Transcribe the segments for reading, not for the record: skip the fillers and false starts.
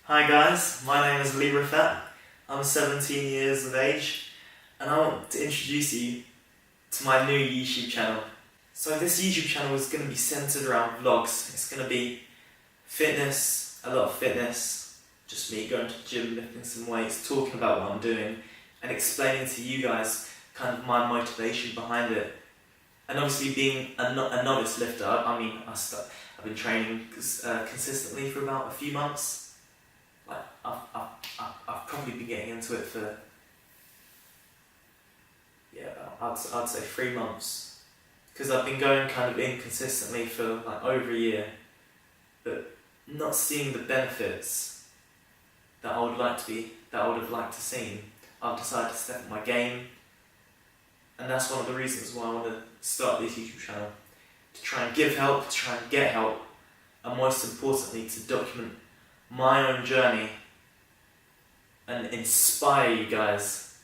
Hi guys, my name is Lee Rafat. I'm 17 years of age and I want to introduce you to my new YouTube channel. So this YouTube channel is going to be centered around vlogs. It's going to be fitness, a lot of fitness, just me going to the gym, lifting some weights, talking about what I'm doing and explaining to you guys kind of my motivation behind it. And obviously being a novice lifter, I've been training consistently for about a few months. Like I've probably been getting into it for I'd say 3 months, because I've been going kind of inconsistently for like over a year, but not seeing the benefits that I would have liked to see. I've decided to step up my game, and that's one of the reasons why I want to start this YouTube channel, to try and give help, to try and get help, and most importantly to document my own journey and inspire you guys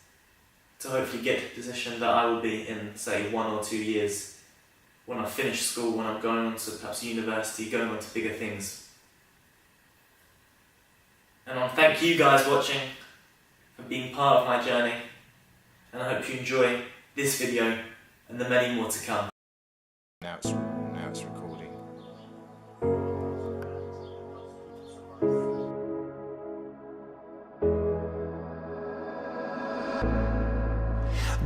to hopefully get to the position that I will be in, say, 1 or 2 years, when I finish school, when I'm going on to perhaps university, going on to bigger things. And I thank you guys watching for being part of my journey, and I hope you enjoy this video and the many more to come. Now it's recording.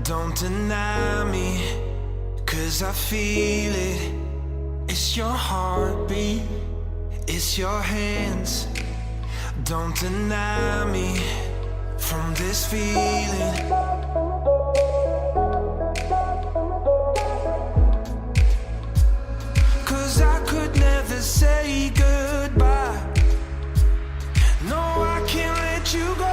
Don't deny me, 'cause I feel it. It's your heartbeat, it's your hands. Don't deny me from this feeling. 'Cause I could never say goodbye. No, I can't let you go.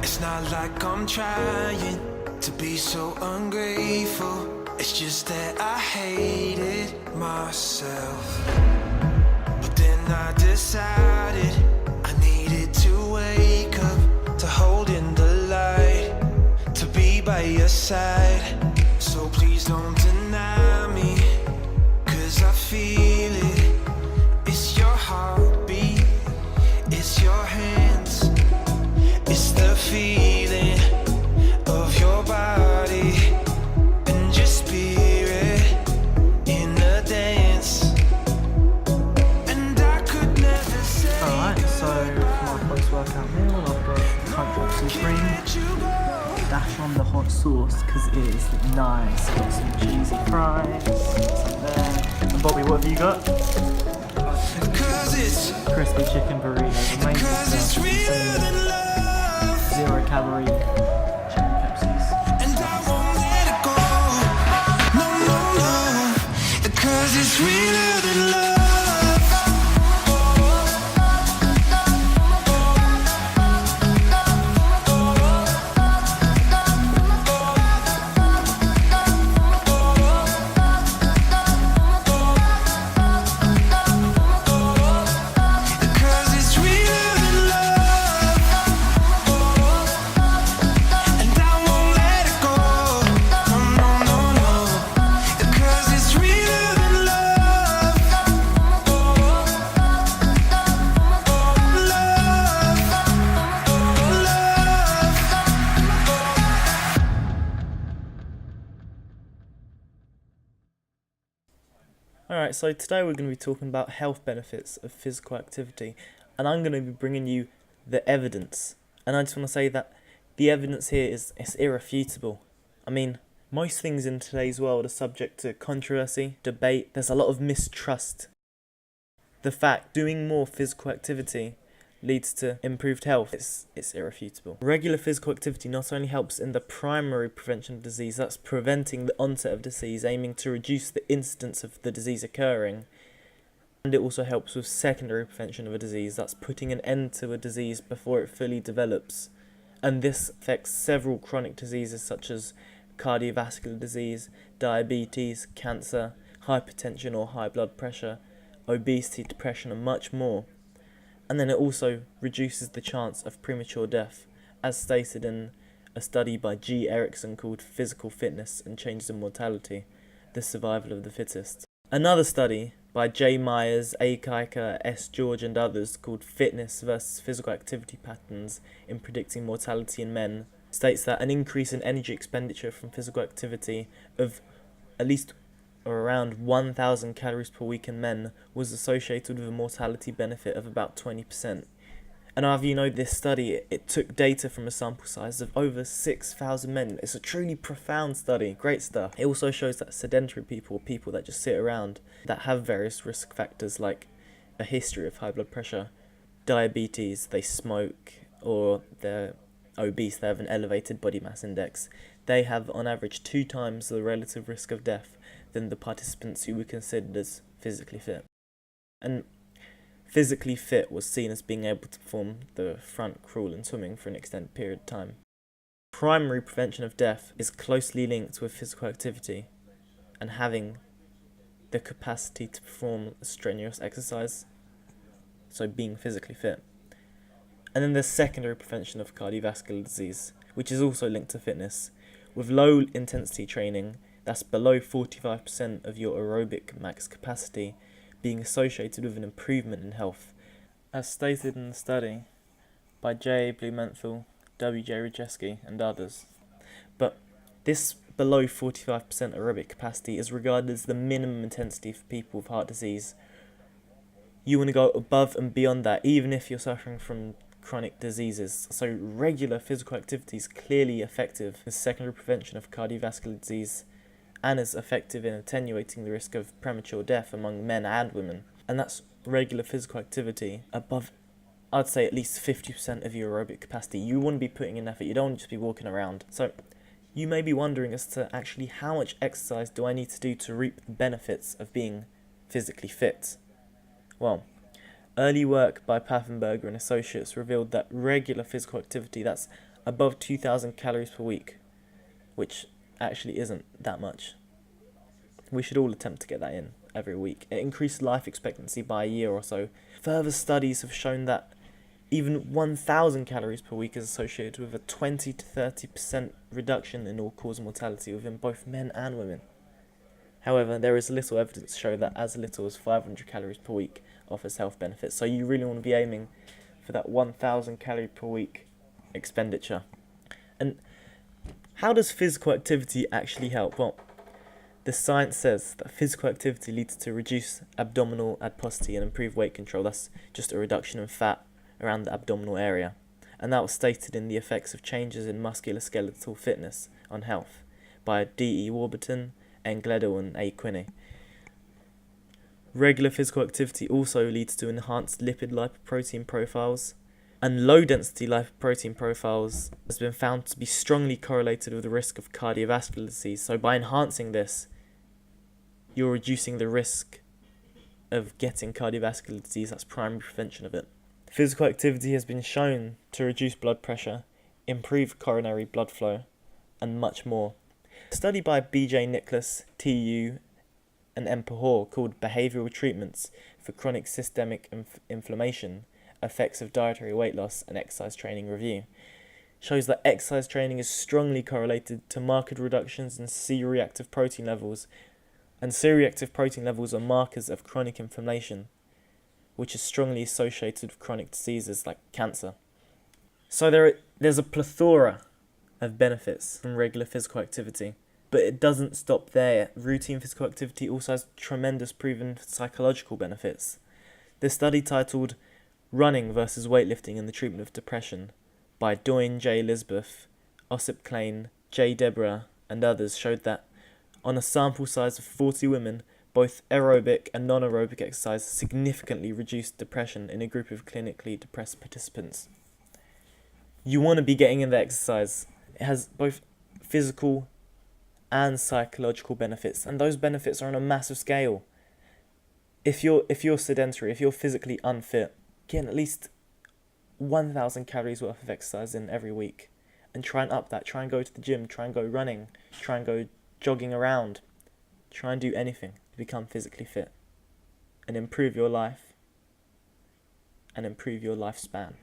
It's not like I'm trying to be so ungrateful. It's just that I hated myself. But then I decided I needed to wake up to hold in the light, to be by your side. So please don't deny me, 'cause I feel it. It's your heartbeat, it's your hands. It's the feeling of your body and your spirit in the dance. And I could never say. Alright, so for my post-workout meal, I've got Country Supreme, dash on the hot sauce because it is nice. Got some cheesy fries, some there. And Bobby, what have you got? Crispy chicken burritos, amazing stuff. 0 calorie chicken Pepsis. And I won't let it go. No, no, no. 'Cause it's realer than love. Alright, so today we're going to be talking about health benefits of physical activity, and I'm going to be bringing you the evidence. And I just want to say that the evidence here is irrefutable. I mean, most things in today's world are subject to controversy, debate. There's a lot of mistrust. The fact doing more physical activity leads to improved health, it's irrefutable. Regular physical activity not only helps in the primary prevention of disease, that's preventing the onset of disease, aiming to reduce the incidence of the disease occurring, and it also helps with secondary prevention of a disease, that's putting an end to a disease before it fully develops. And this affects several chronic diseases such as cardiovascular disease, diabetes, cancer, hypertension or high blood pressure, obesity, depression and much more. And then it also reduces the chance of premature death, as stated in a study by G. Erickson called Physical Fitness and Changes in Mortality, The Survival of the Fittest. Another study by J. Myers, A. Kiker, S. George and others called Fitness versus Physical Activity Patterns in Predicting Mortality in Men states that an increase in energy expenditure from physical activity of at least or around 1,000 calories per week in men was associated with a mortality benefit of about 20%. And however you know this study, it took data from a sample size of over 6,000 men. It's a truly profound study, great stuff. It also shows that sedentary people, people that just sit around, that have various risk factors like a history of high blood pressure, diabetes, they smoke, or they're obese, they have an elevated body mass index, they have on average 2 times the relative risk of death than the participants who were considered as physically fit. And physically fit was seen as being able to perform the front crawl and swimming for an extended period of time. Primary prevention of death is closely linked with physical activity and having the capacity to perform strenuous exercise, so being physically fit. And then there's secondary prevention of cardiovascular disease, which is also linked to fitness, with low intensity training that's below 45% of your aerobic max capacity being associated with an improvement in health, as stated in the study by J. Blumenthal, W. J. Rajewski and others. But this below 45% aerobic capacity is regarded as the minimum intensity for people with heart disease. You want to go above and beyond that, even if you're suffering from chronic diseases. So regular physical activity is clearly effective as secondary prevention of cardiovascular disease and is effective in attenuating the risk of premature death among men and women. And that's regular physical activity above, I'd say, at least 50% of your aerobic capacity. You want to be putting in effort, you don't want to just be walking around. So you may be wondering as to actually how much exercise do I need to do to reap the benefits of being physically fit? Well, early work by Paffenberger and Associates revealed that regular physical activity that's above 2,000 calories per week, which actually isn't that much. We should all attempt to get that in every week. It increased life expectancy by a year or so. Further studies have shown that even 1,000 calories per week is associated with a 20 to 30% reduction in all-cause mortality within both men and women. However, there is little evidence to show that as little as 500 calories per week offers health benefits, so you really want to be aiming for that 1,000 calorie per week expenditure. And how does physical activity actually help? Well, the science says that physical activity leads to reduced abdominal adiposity and improved weight control. That's just a reduction in fat around the abdominal area. And that was stated in the effects of changes in musculoskeletal fitness on health by D.E. Warburton, N. Gledhill and A. Quinney. Regular physical activity also leads to enhanced lipid lipoprotein profiles, and low-density lipoprotein profiles has been found to be strongly correlated with the risk of cardiovascular disease. So by enhancing this, you're reducing the risk of getting cardiovascular disease. That's primary prevention of it. Physical activity has been shown to reduce blood pressure, improve coronary blood flow, and much more. A study by B.J. Nicholas, T.U. and M. Pahor called Behavioural Treatments for Chronic Systemic Inflammation, Effects of Dietary Weight Loss and Exercise Training Review shows that exercise training is strongly correlated to marked reductions in C-reactive protein levels, and C-reactive protein levels are markers of chronic inflammation, which is strongly associated with chronic diseases like cancer. So there's a plethora of benefits from regular physical activity, But it doesn't stop there. Routine physical activity also has tremendous proven psychological benefits. The study titled Running versus Weightlifting in the Treatment of Depression by Doyne J. Lisbeth, Ossip Klein, J. Deborah, and others showed that on a sample size of 40 women, both aerobic and non-aerobic exercise significantly reduced depression in a group of clinically depressed participants. You want to be getting in the exercise. It has both physical and psychological benefits, and those benefits are on a massive scale. If you're sedentary, if you're physically unfit, get at least 1,000 calories worth of exercise in every week, and try and up that. Try and go to the gym, try and go running, try and go jogging around, try and do anything to become physically fit and improve your life and improve your lifespan.